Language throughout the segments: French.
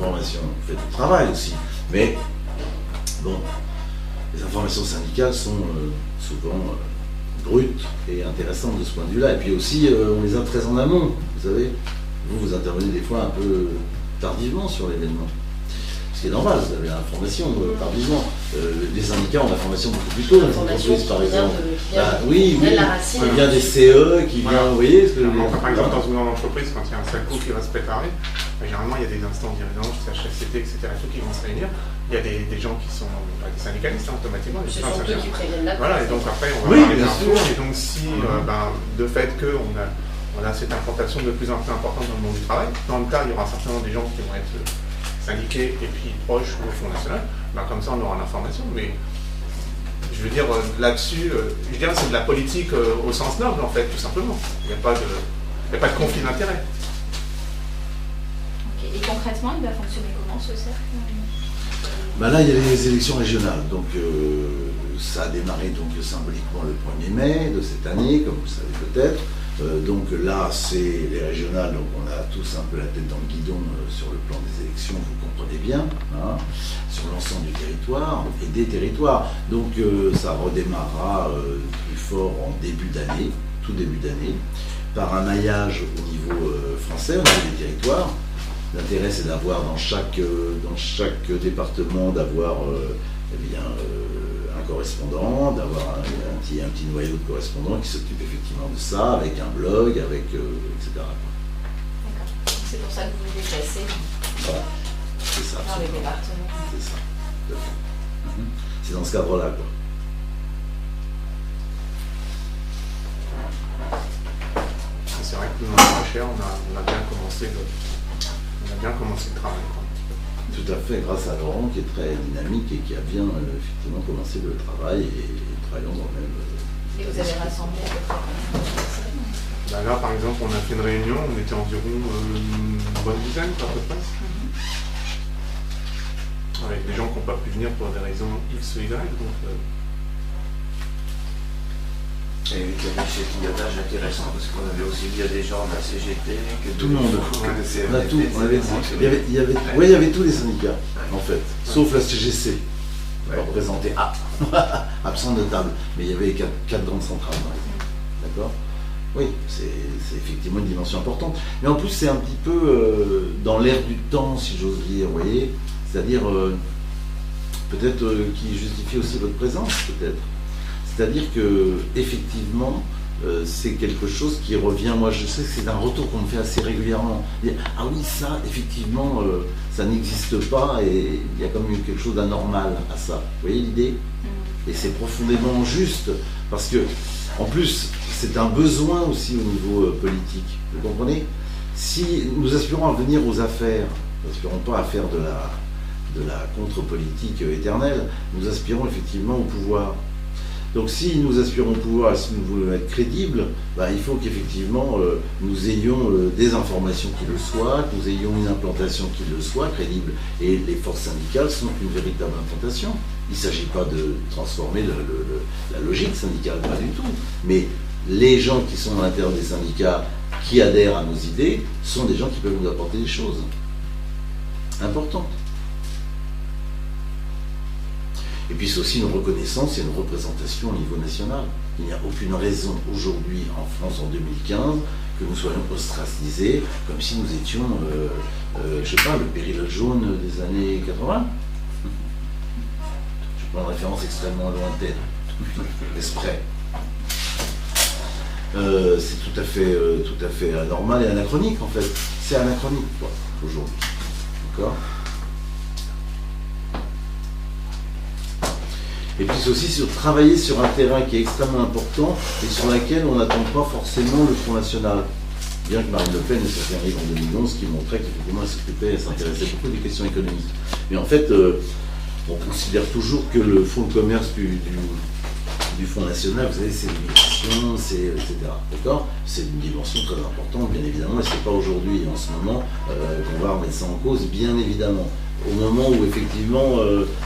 information, vous faites du travail aussi. Mais bon, les informations syndicales sont souvent brutes et intéressantes de ce point de vue-là. Et puis aussi, on les a très en amont. Vous savez, vous intervenez des fois un peu tardivement sur l'événement. Ce qui est normal, vous avez l'information tardivement. Les syndicats ont l'information beaucoup plus tôt dans les entreprises, par exemple. Oui, il vient des CE qui vient, vous voyez ce que je veux dire. Par exemple, dans une grande entreprise, quand il y a un SALCO qui va se préparer, généralement il y a des instances dirigeantes, CHSCT, etc., qui vont se réunir. Il y a des gens qui sont des syndicalistes automatiquement. Ce sont eux qui préviennent la voilà, et donc après on va parler d'infos. Et donc si de fait qu'on a cette implantation de plus en plus importante dans le monde du travail, dans le tas il y aura certainement des gens qui vont être syndiqués et puis proches au Front National, comme ça on aura l'information. Mais je veux dire là-dessus, je dirais c'est de la politique au sens noble en fait, tout simplement. Il n'y a pas de conflit d'intérêt. Et concrètement, il va fonctionner comment ce cercle ? Là, il y a les élections régionales, donc ça a démarré donc symboliquement le 1er mai de cette année, comme vous le savez peut-être. Donc là, c'est les régionales, donc on a tous un peu la tête dans le guidon sur le plan des élections, vous comprenez bien, hein, sur l'ensemble du territoire et des territoires. Donc ça redémarrera plus fort en début d'année, tout début d'année, par un maillage au niveau français, au niveau des territoires. L'intérêt, c'est d'avoir dans chaque département, d'avoir un correspondant, d'avoir un petit noyau de correspondants qui s'occupe effectivement de ça, avec un blog, avec etc. D'accord. C'est pour ça que vous vous déplacez Voilà. C'est ça. dans les départements. C'est ça. C'est dans ce cadre-là, quoi. C'est vrai que nous, en recherche, on a bien commencé le travail. Tout à fait, grâce à Laurent qui est très dynamique et qui a bien effectivement commencé le travail et travaillons dans le même. Et vous avez rassemblé à peu près combien de personnes ? Là, par exemple, on a fait une réunion, on était environ une bonne dizaine, à peu près. Avec des gens qui n'ont pas pu venir pour des raisons X ou Y. Donc, Et il y avait chez pilotage intéressant parce qu'on avait aussi il y a des gens de la CGT, tout le monde, que de CFDT, on a tout, il y avait tous les syndicats en fait, sauf la CGC, représentée absent de table, mais il y avait quatre grandes centrales, d'accord. Oui, c'est effectivement une dimension importante, mais en plus c'est un petit peu dans l'air du temps, si j'ose dire, vous voyez, c'est-à-dire peut-être qui justifie aussi votre présence, peut-être. C'est-à-dire que effectivement, c'est quelque chose qui revient. Moi, je sais que c'est un retour qu'on me fait assez régulièrement. Ah oui, ça, effectivement, ça n'existe pas et il y a comme quelque chose d'anormal à ça. Vous voyez l'idée ? Et c'est profondément juste parce que, en plus, c'est un besoin aussi au niveau politique. Vous comprenez ? Si nous aspirons à venir aux affaires, nous n'aspirons pas à faire de la contre-politique éternelle. Nous aspirons effectivement au pouvoir. Donc si nous aspirons au pouvoir et si nous voulons être crédibles, il faut qu'effectivement nous ayons des informations qui le soient, que nous ayons une implantation qui le soit, crédible. Et les forces syndicales sont une véritable implantation. Il ne s'agit pas de transformer la logique syndicale, pas du tout. Mais les gens qui sont à l'intérieur des syndicats, qui adhèrent à nos idées, sont des gens qui peuvent nous apporter des choses importantes. Et puis c'est aussi une reconnaissance et une représentation au niveau national. Il n'y a aucune raison aujourd'hui en France en 2015 que nous soyons ostracisés comme si nous étions, je sais pas, le péril jaune des années 80. Je prends une référence extrêmement lointaine, exprès. C'est tout à fait anormal et anachronique en fait. C'est anachronique quoi, aujourd'hui. D'accord ? Et puis c'est aussi travailler sur un terrain qui est extrêmement important et sur lequel on n'attend pas forcément le Front National. Bien que Marine Le Pen ait arrivé en 2011, qui montrait qu'effectivement elle s'intéressait beaucoup des questions économiques. Mais en fait, on considère toujours que le fonds de commerce du Front National, vous savez, c'est l'immigration, etc. D'accord ? C'est une dimension très importante, bien évidemment, et ce n'est pas aujourd'hui, en ce moment, qu'on va remettre ça en cause, bien évidemment. Au moment où effectivement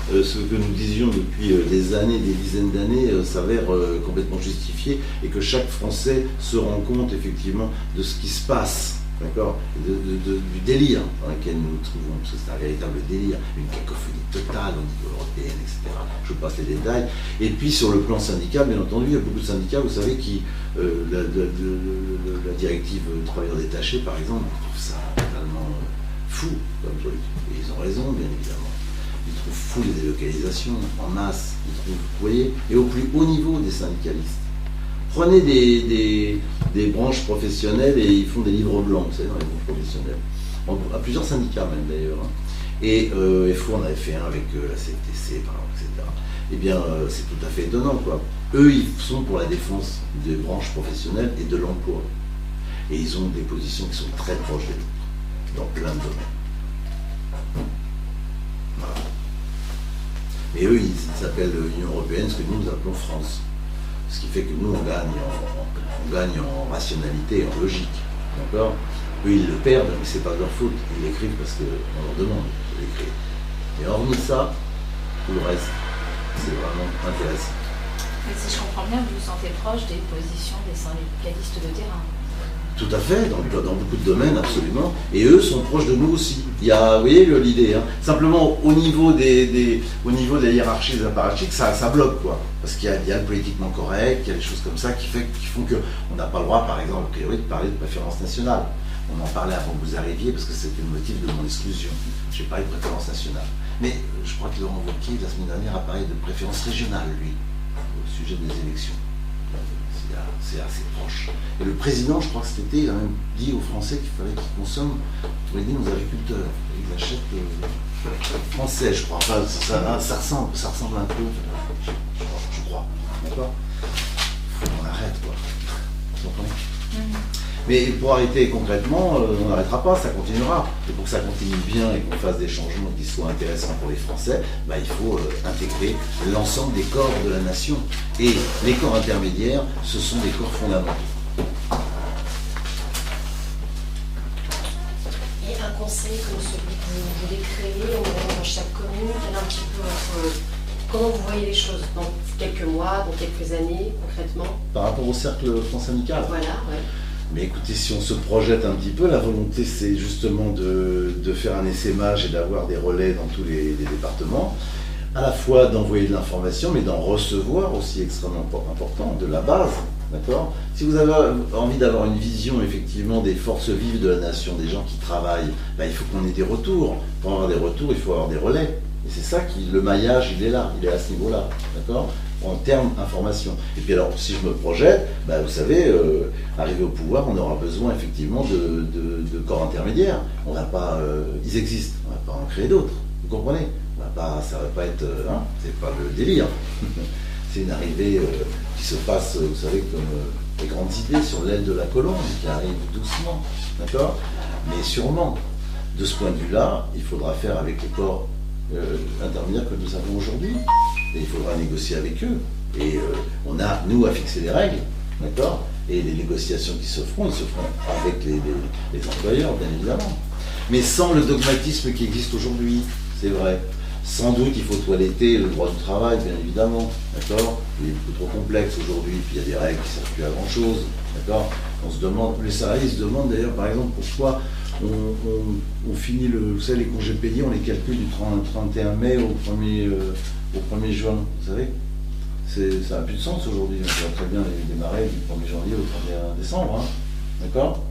ce que nous disions depuis des années, des dizaines d'années, s'avère complètement justifié et que chaque Français se rend compte effectivement de ce qui se passe d'accord, du délire dans lequel nous nous trouvons, parce que c'est un véritable délire, une cacophonie totale au niveau européen, etc. Je passe les détails. Et puis sur le plan syndical, bien entendu, il y a beaucoup de syndicats, vous savez, qui, la directive travailleurs détachés, par exemple, ils trouvent ça totalement fou comme truc. Et ils ont raison, bien évidemment. Ils trouvent fou les délocalisations en masse, ils trouvent, vous voyez, et au plus haut niveau des syndicalistes. Prenez des branches professionnelles et ils font des livres blancs, vous savez, dans les branches professionnelles. À plusieurs syndicats même d'ailleurs. Hein. Et FO en avait fait un avec la CFTC, par exemple, etc. Eh bien, c'est tout à fait étonnant, quoi. Eux, ils sont pour la défense des branches professionnelles et de l'emploi. Et ils ont des positions qui sont très proches des nôtres, dans plein de domaines. Voilà. Et eux, ils s'appellent l'Union Européenne, ce que nous appelons France. Ce qui fait que nous, on gagne en rationalité, en logique. D'accord ? Eux, ils le perdent, mais c'est pas de leur faute. Ils l'écrivent parce qu'on leur demande de l'écrire. Et hormis ça, tout le reste, c'est vraiment intéressant. Mais si je comprends bien, vous vous sentez proche des positions des syndicalistes de terrain. Tout à fait, dans beaucoup de domaines, absolument. Et eux sont proches de nous aussi. Il y a, vous voyez l'idée, hein. Simplement au niveau des hiérarchies des apparatchiks, ça bloque, quoi. Parce qu'il y a le politiquement correct, il y a des choses comme ça qui font qu'on n'a pas le droit, par exemple, a priori, de parler de préférence nationale. On en parlait avant que vous arriviez parce que c'était le motif de mon exclusion. Je n'ai parlé de préférence nationale. Mais je crois que Laurent Wauquiez, la semaine dernière, a parlé de préférence régionale, lui, au sujet des élections. C'est assez proche. Et le président, je crois que cet été, il a même dit aux Français qu'il fallait qu'ils consomment, pour aider nos agriculteurs. Ils achètent français, je crois. Enfin, ça ressemble un peu, je crois. D'accord ? Il faut qu'on arrête, quoi. Vous comprenez ? Mais pour arrêter concrètement, on n'arrêtera pas, ça continuera. Et pour que ça continue bien et qu'on fasse des changements qui soient intéressants pour les Français, bah, il faut intégrer l'ensemble des corps de la nation. Et les corps intermédiaires, ce sont des corps fondamentaux. Et un conseil comme celui que vous voulez créer dans chaque commune, quel est un petit peu comment vous voyez les choses dans quelques mois, dans quelques années, concrètement ? Par rapport au cercle Front Syndical. Voilà, ouais. Mais écoutez, si on se projette un petit peu, la volonté c'est justement de faire un essaimage et d'avoir des relais dans tous les départements, à la fois d'envoyer de l'information, mais d'en recevoir aussi extrêmement important, de la base, d'accord ? Si vous avez envie d'avoir une vision effectivement des forces vives de la nation, des gens qui travaillent, ben, il faut qu'on ait des retours. Pour avoir des retours, il faut avoir des relais. Et c'est ça le maillage, il est là, il est à ce niveau-là, d'accord ? En termes d'information. Et puis alors, si je me projette, bah, vous savez, arrivé au pouvoir, on aura besoin effectivement de corps intermédiaires. On va pas, ils existent, on va pas en créer d'autres. Vous comprenez ? Ça va pas être, c'est pas le délire. C'est une arrivée qui se passe, vous savez, comme les grandes idées sur l'aile de la colombe, qui arrive doucement, d'accord ? Mais sûrement. De ce point de vue-là, il faudra faire avec les corps intermédiaires que nous avons aujourd'hui. Et il faudra négocier avec eux. Et on a, nous, à fixer les règles, d'accord ? Et les négociations qui se feront, ils se feront avec les employeurs, bien évidemment. Mais sans le dogmatisme qui existe aujourd'hui, c'est vrai. Sans doute, il faut toiletter le droit du travail, bien évidemment, d'accord ? Il est beaucoup trop complexe aujourd'hui, puis il y a des règles qui ne servent plus à grand-chose, d'accord ? On se demande, les salariés se demandent d'ailleurs, par exemple, pourquoi on finit vous savez, les congés payés, on les calcule du 31 mai au 1er juin, vous savez, ça n'a plus de sens aujourd'hui. On pourrait très bien les démarrer du 1er janvier au 31 décembre, hein, d'accord ?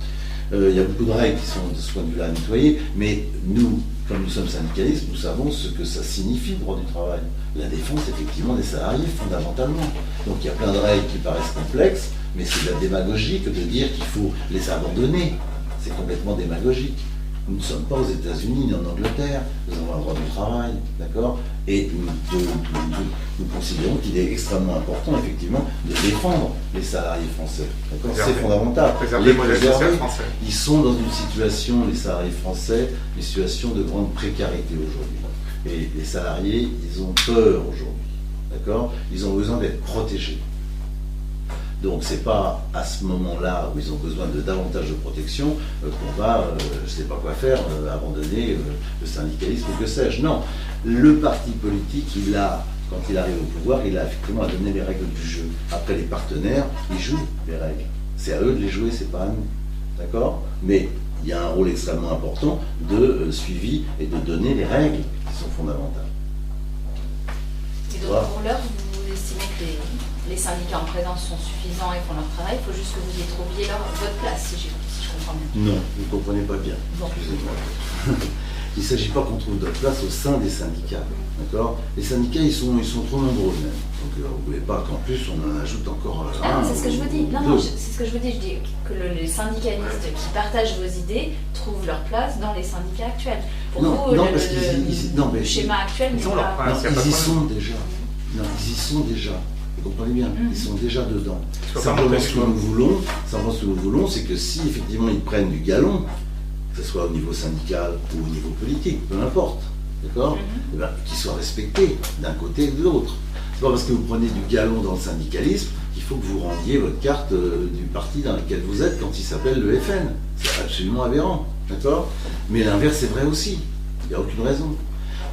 Il y a beaucoup de règles qui sont de ce point de vue-là à nettoyer, mais nous, comme nous sommes syndicalistes, nous savons ce que ça signifie le droit du travail. La défense, effectivement, des salariés, fondamentalement. Donc il y a plein de règles qui paraissent complexes, mais c'est de la démagogie que de dire qu'il faut les abandonner. C'est complètement démagogique. Nous ne sommes pas aux États-Unis ni en Angleterre, nous avons un droit du travail, d'accord ? Et nous considérons qu'il est extrêmement important, effectivement, de défendre les salariés français. D'accord ? C'est fondamental. Les préserver. Ils sont dans une situation, les salariés français, une situation de grande précarité aujourd'hui. Et les salariés, ils ont peur aujourd'hui. D'accord ? Ils ont besoin d'être protégés. Donc c'est pas à ce moment-là où ils ont besoin de davantage de protection qu'on va, je sais pas quoi faire, abandonner le syndicalisme ou que sais-je. Non, le parti politique, quand il arrive au pouvoir, il a effectivement à donner les règles du jeu. Après les partenaires, ils jouent les règles. C'est à eux de les jouer, c'est pas à nous. D'accord ? Mais il y a un rôle extrêmement important de suivi et de donner les règles qui sont fondamentales. Et donc pour l'heure, vous estimez que les syndicats en présence sont suffisants et font leur travail, il faut juste que vous y trouviez votre place, si je comprends bien. Non, vous ne comprenez pas bien. Bon. Excusez-moi. Il ne s'agit pas qu'on trouve notre place au sein des syndicats. D'accord ? Les syndicats, ils sont trop nombreux même. Donc vous ne voulez pas qu'en plus on en ajoute encore un. C'est ce que je vous dis. Non, c'est ce que je vous dis. Je dis que les syndicalistes qui partagent vos idées trouvent leur place dans les syndicats actuels. Pour vous, le schéma actuel n'est pas... Non, ils y sont déjà. Non, ils y sont déjà. Vous comprenez bien, ils sont déjà dedans. Simplement ce que nous voulons, c'est que si effectivement ils prennent du galon, que ce soit au niveau syndical ou au niveau politique, peu importe, d'accord, eh ben, qu'ils soient respectés d'un côté et de l'autre. C'est pas parce que vous prenez du galon dans le syndicalisme qu'il faut que vous rendiez votre carte du parti dans lequel vous êtes quand il s'appelle le FN. C'est absolument aberrant, d'accord. Mais l'inverse est vrai aussi, il n'y a aucune raison.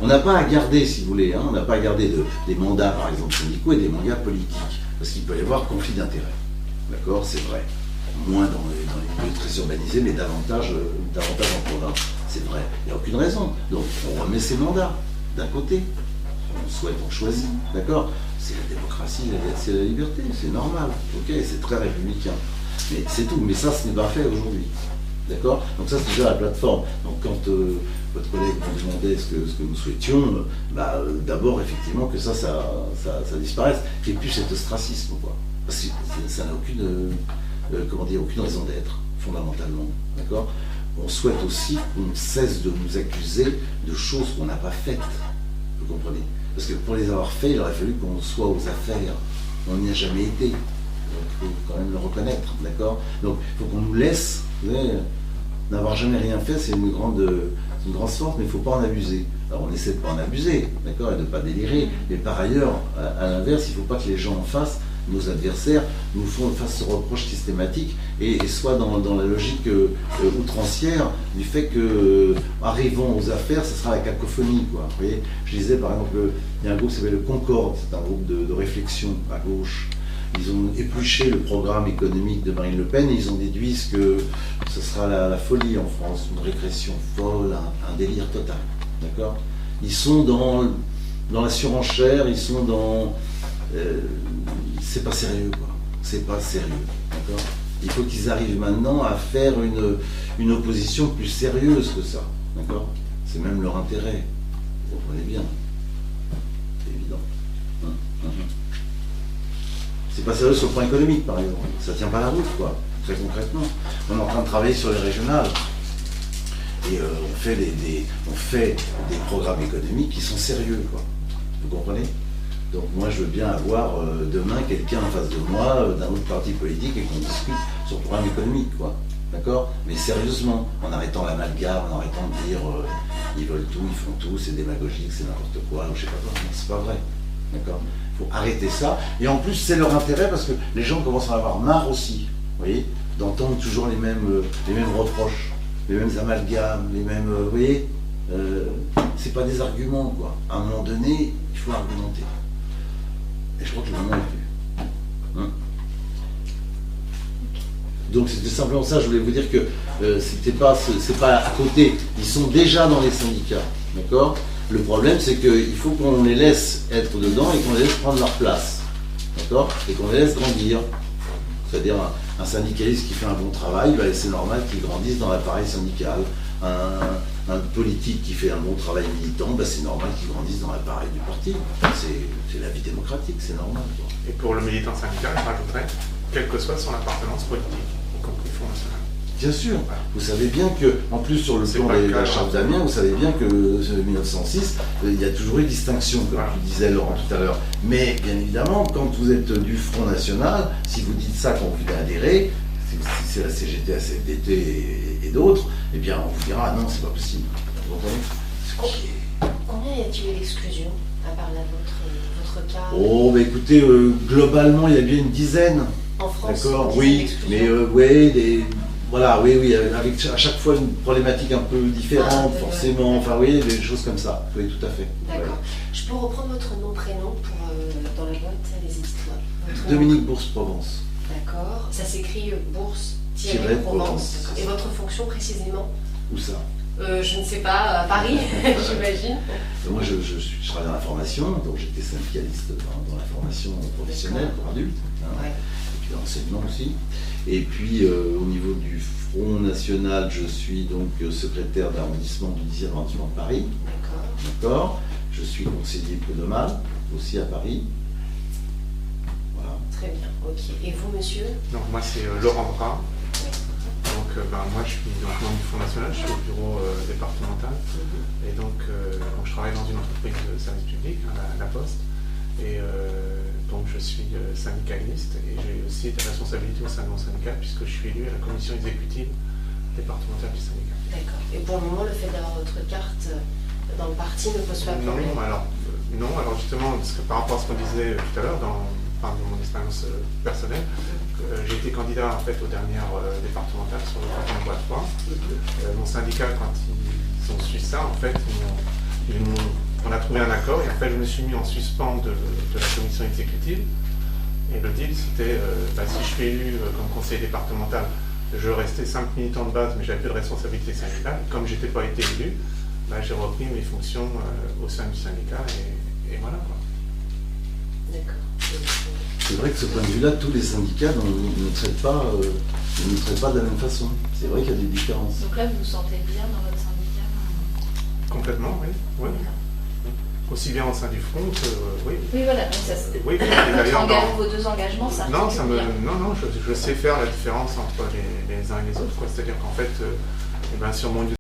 On n'a pas à garder, si vous voulez, on n'a pas à garder des mandats, par exemple, syndicaux et des mandats politiques, parce qu'il peut y avoir conflit d'intérêts. D'accord, c'est vrai. Moins dans les lieux très urbanisés, mais davantage en province. C'est vrai. Il n'y a aucune raison. Donc, on remet ces mandats d'un côté. On souhaite, on choisit. D'accord. C'est la démocratie, c'est la liberté. C'est normal. Ok, c'est très républicain. Mais c'est tout. Mais ça, ce n'est pas fait aujourd'hui. D'accord. Donc ça, c'est déjà la plateforme. Donc quand votre collègue nous demandait ce que nous souhaitions, d'abord, effectivement, que ça disparaisse. Et puis cet ostracisme, quoi. Parce que ça n'a aucune raison d'être, fondamentalement. D'accord. On souhaite aussi qu'on cesse de nous accuser de choses qu'on n'a pas faites. Vous comprenez? Parce que pour les avoir faites, il aurait fallu qu'on soit aux affaires. On n'y a jamais été. Donc il faut quand même le reconnaître. D'accord. Donc il faut qu'on nous laisse. Vous savez, n'avoir jamais rien fait, c'est une grande force, mais il ne faut pas en abuser. Alors on essaie de ne pas en abuser, d'accord, et de ne pas délirer. Mais par ailleurs, à l'inverse, il ne faut pas que les gens en face, nos adversaires, nous fassent ce reproche systématique et soient dans la logique outrancière du fait que, arrivant aux affaires, ce sera la cacophonie, quoi. Vous voyez, je disais par exemple, il y a un groupe qui s'appelle le Concorde, c'est un groupe de réflexion à gauche. Ils ont épluché le programme économique de Marine Le Pen et ils ont déduit que ce sera la folie en France, une régression folle, un délire total. D'accord. Ils sont dans la surenchère, ils sont dans... c'est pas sérieux, quoi. C'est pas sérieux. D'accord. Il faut qu'ils arrivent maintenant à faire une opposition plus sérieuse que ça. D'accord. C'est même leur intérêt. Vous comprenez bien. C'est évident. C'est pas sérieux sur le plan économique, par exemple. Ça tient pas la route, quoi, très concrètement. On est en train de travailler sur les régionales. Et on fait des programmes économiques qui sont sérieux, quoi. Vous comprenez? Donc moi, je veux bien avoir demain quelqu'un en face de moi, d'un autre parti politique, et qu'on discute sur le programme économique, quoi. D'accord? Mais sérieusement, en arrêtant l'amalgame, en arrêtant de dire ils veulent tout, ils font tout, c'est démagogique, c'est n'importe quoi, ou je sais pas quoi. Non, c'est pas vrai. D'accord? Il faut arrêter ça. Et en plus, c'est leur intérêt parce que les gens commencent à en avoir marre aussi, vous voyez, d'entendre toujours les mêmes reproches, les mêmes amalgames, les mêmes... vous voyez, c'est pas des arguments, quoi. À un moment donné, il faut argumenter. Et je crois que le moment est venu. Donc c'était simplement ça, je voulais vous dire que c'est pas à côté, ils sont déjà dans les syndicats, d'accord? Le problème, c'est qu'il faut qu'on les laisse être dedans et qu'on les laisse prendre leur place, d'accord? Et qu'on les laisse grandir. C'est-à-dire un syndicaliste qui fait un bon travail, c'est normal qu'il grandisse dans l'appareil syndical. Un politique qui fait un bon travail militant, c'est normal qu'il grandisse dans l'appareil du parti. C'est la vie démocratique, c'est normal, quoi. Et pour le militant syndical, je rajouterais, quelle que soit son appartenance politique, y compris Front National. Bien sûr, vous savez bien que, en plus sur le plan de la charte d'Amiens, vous savez bien que 1906, il y a toujours eu distinction, comme tu disais Laurent tout à l'heure. Mais bien évidemment, quand vous êtes du Front National, si vous dites ça quand vous voulez adhérer, si c'est la CGT, la CFDT et d'autres, eh bien on vous dira non, c'est pas possible. Vous comprenez? Combien y a-t-il d'exclusions, à part votre cas? Oh, écoutez, globalement, il y a bien une dizaine. En France, d'accord, oui, mais oui, voilà, oui, avec à chaque fois une problématique un peu différente, forcément, enfin, oui, des choses comme ça, oui, tout à fait. D'accord. Ouais. Je peux reprendre votre nom, prénom dans la boîte, allez-y, dites-moi. Dominique Bourse-Provence. D'accord. Ça s'écrit Bourse Thierry Provence. Et votre fonction précisément? Où ça? Je ne sais pas, à Paris, j'imagine. Moi, je travaille dans la formation, donc j'étais syndicaliste dans la formation professionnelle pour adultes, hein, et puis dans l'enseignement aussi. Et puis, au niveau du Front National, je suis donc secrétaire d'arrondissement du 10e arrondissement de Paris. D'accord. Je suis conseiller prud'homal, aussi à Paris. Voilà. Très bien, ok. Et vous, monsieur? Donc, moi, c'est Laurent Bras. Donc moi je suis donc membre du Front National, je suis au bureau départemental et donc je travaille dans une entreprise de service public, hein, la Poste, et donc je suis syndicaliste et j'ai aussi des responsabilités au sein de mon syndicat puisque je suis élu à la commission exécutive départementale du syndicat. D'accord. Et pour le moment, le fait d'avoir votre carte dans le parti ne pose pas de problème? Non, alors justement, parce que par rapport à ce qu'on disait tout à l'heure, dans mon expérience personnelle, j'ai été candidat en fait aux dernières départementales sur le canton de Poitou. Mon syndicat, quand ils ont su ça, en fait, on a trouvé un accord et en fait je me suis mis en suspens de la commission exécutive. Et le deal c'était, si je suis élu comme conseiller départemental, je restais 5 militants de base mais j'avais plus de responsabilité syndicale. Comme je n'étais pas été élu, j'ai repris mes fonctions au sein du syndicat et voilà quoi. D'accord. C'est vrai que ce point de vue-là, tous les syndicats ne traitent pas de la même façon. C'est vrai qu'il y a des différences. Donc là, vous vous sentez bien dans votre syndicat? Complètement, oui. Aussi bien au sein du Front que oui. Oui, voilà. Donc ça, oui, d'ailleurs, vos deux engagements, ça. Non, je sais faire la différence entre les uns et les autres. C'est-à-dire qu'en fait, sur mon lieu